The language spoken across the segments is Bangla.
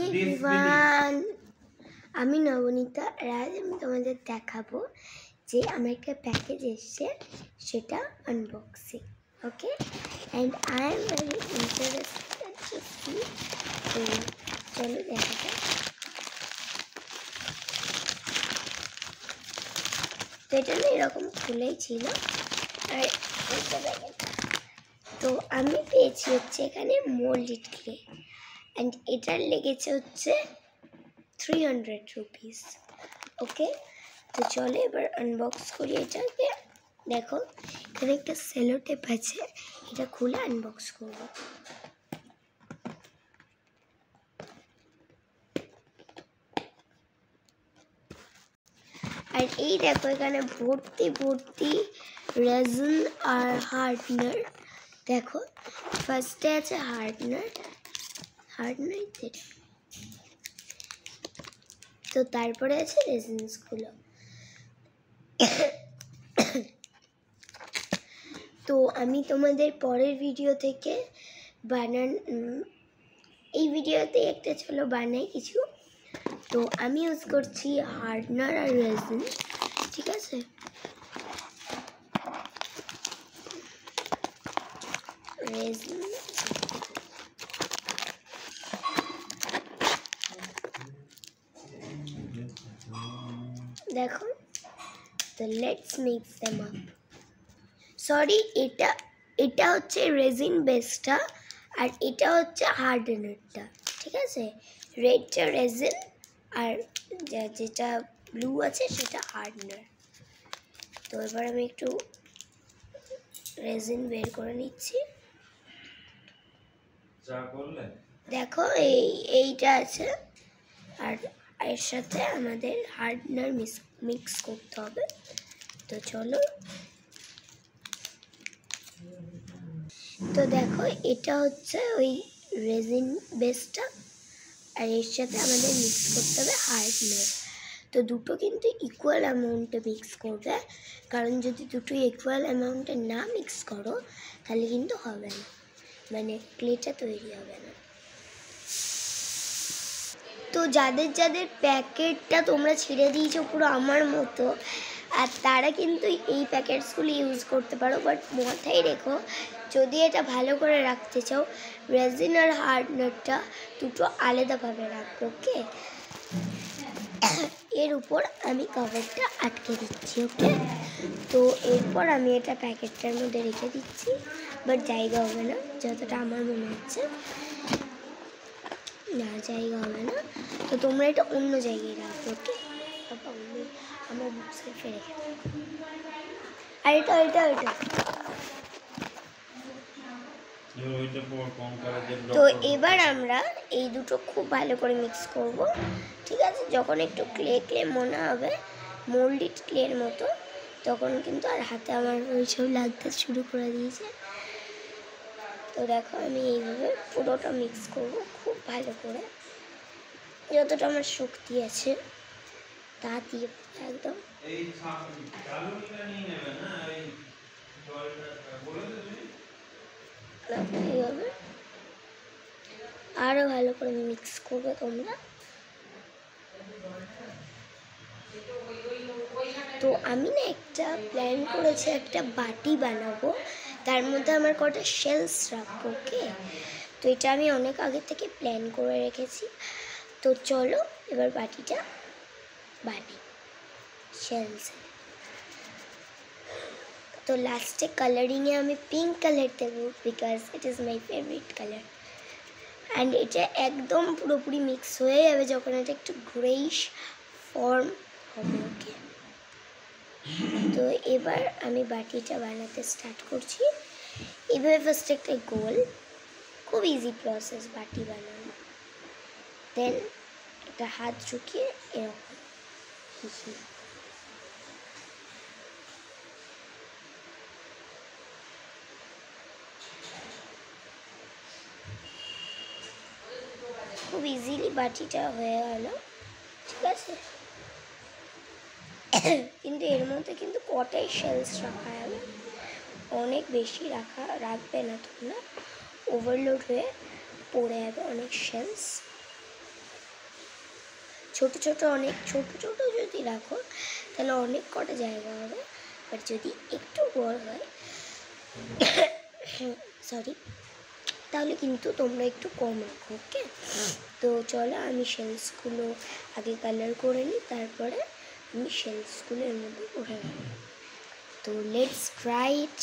এভরিওয়ান, আমি নবনীতা রাজ। আমি তোমাদের দেখাবো যে আমার একটা প্যাকেজ এসছে, সেটা unboxing. Okay, and I am very interested to see. তো চলো দেখা যাক। তো এটা না এরকম খুলেই ছিল। আর তো আমি পেয়েছি হচ্ছে এখানে মোল্ডেড ক্লে, অ্যান্ড এটার লেগেছে হচ্ছে 300 রুপিস। ওকে, তো চলো এবার আনবক্স করি এটাকে। দেখো এখানে একটা সেলো টেপ আছে, এটা খুলে আনবক্স করবো। আর এই দেখো এখানে ভর্তি ভর্তি রেজিন আর হার্ডনার। দেখো ফার্স্টে আছে হার্ডনার, তো তারপরে আছে রেজিনসগুলো। তো আমি তোমাদের পরের ভিডিও থেকে এই ভিডিওতে একটা চলো বানাই কিছু। তো আমি ইউজ করছি হার্ডনার আর রেজিন, ঠিক আছে। রেজিন দেখো, তো let's mix them up. Sorry, এটা হচ্ছে রেজিন বেসটা, আর এটা হচ্ছে হার্ডনারটা, ঠিক আছে। রেডটা রেজিন আর যেটা ব্লু আছে সেটা হার্ডনার। তো এবার আমি একটু রেজিন বের করে নিচ্ছি। দেখো এইটা আছে, আর এর সাথে আমাদের হার্ডনার মিক্স করতে হবে। তো চলো, তো দেখো এটা হচ্ছে ওই রেজিন বেসটা, আর এর সাথে আমাদের মিক্স করতে হবে হার্ডনার। তো দুটো কিন্তু ইকুয়াল অ্যামাউন্টে মিক্স করবে, কারণ যদি দুটো ইকুয়াল অ্যামাউন্টে না মিক্স করো তাহলে কিন্তু হবে না, মানে ক্লেটা তৈরি হবে না। তো যাদের যাদের প্যাকেটটা তোমরা ছিঁড়ে দিয়েছো পুরো আমার মতো, আর তারা কিন্তু এই প্যাকেটসগুলি ইউজ করতে পারো। বাট মাথায় রেখো, যদি এটা ভালো করে রাখতে চাও, রেজিন আর হার্ডনারটা দুটো আলাদাভাবে রাখবে। ওকে, এর উপর আমি কভারটা আটকে দিচ্ছি। ওকে, তো এরপর আমি এটা প্যাকেটটার মধ্যে রেখে দিচ্ছি, বাট জায়গা হবে না, যতটা আমার মনে হচ্ছে না জায়গা হবে না। তো তোমরা এটা অন্য জায়গায় রাখবে। ওকে, আমার বুকসে ফেলে আর এটা তো এবার আমরা এই দুটো খুব ভালো করে মিক্স করব, ঠিক আছে। যখন একটু ক্লে মনে হবে, মোল্ডেড ক্লের মতো, তখন কিন্তু আর হাতে আমার ওইসব লাগতে শুরু করে দিয়েছে। তো দেখো আমি এইভাবে পুরোটা মিক্স করব খুব ভালো করে, যতটা আমার শক্তি আছে তা দিয়ে একদম। এইভাবে আরো ভালো করে মিক্স করবে তোমরা। তো আমি না একটা প্ল্যান করেছি, একটা বাটি বানাবো, তার মধ্যে আমার কটা শেলস রাখবো। ওকে, তো এটা আমি অনেক আগে থেকে প্ল্যান করে রেখেছি। তো চলো এবার বাটিটা বানাই শেলস। তো লাস্টে কালারিংয়ে আমি পিঙ্ক কালার দেবো, because it is my favourite colour. And এটা একদম পুরোপুরি মিক্স হয়ে যাবে যখন এটা একটু গ্রেইশ ফর্ম হবে। ওকে, তো এবার আমি বাটিটা বানাতে স্টার্ট করছি। এভাবে ফার্স্ট একটা গোল, খুব ইজি প্রসেস বাটি বানানো। দেন একটা হাত ঢুকিয়ে এরকম খুব ইজিলি বাটিটা হয়ে গেল, ঠিক আছে। কিন্তু এর মধ্যে কিন্তু কটাই শেলস রাখা যাবে, অনেক বেশি রাখবে না তোমরা, ওভারলোড হয়ে পড়ে যাবে অনেক শেলস। ছোট ছোট অনেক ছোট ছোট যদি রাখো তাহলে অনেক কটা জায়গা হবে, বাট যদি একটু বড় হয় সরি তাহলে কিন্তু তোমরা একটু কম রাখো। ওকে, তো চলো আমি শেলসগুলো আগে কালার করে নিই, তারপরে আমি শেলসগুলো এর মধ্যে ভরে নেব। তো লেটস ট্রাই ইট।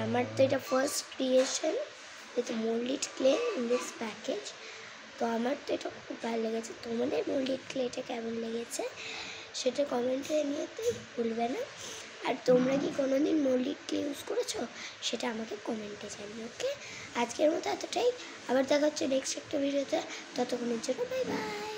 আমার তো এটা first creation with moulded clay in this package. তো আমার তো এটা খুব ভালো লেগেছে। তোমাদের মোল্ডেড ক্লেটা কেমন লেগেছে সেটা কমেন্টে নিয়ে তো ভুলবে না। আর তোমরা কি কোনো দিন মোল্ডেড ক্লে ইউজ করেছো সেটা আমাকে কমেন্টে জানিও। ওকে, আজকের মতো এতটাই, আবার দেখা হচ্ছে নেক্সট একটা ভিডিওতে। ততক্ষণের জন্য বাই বাই।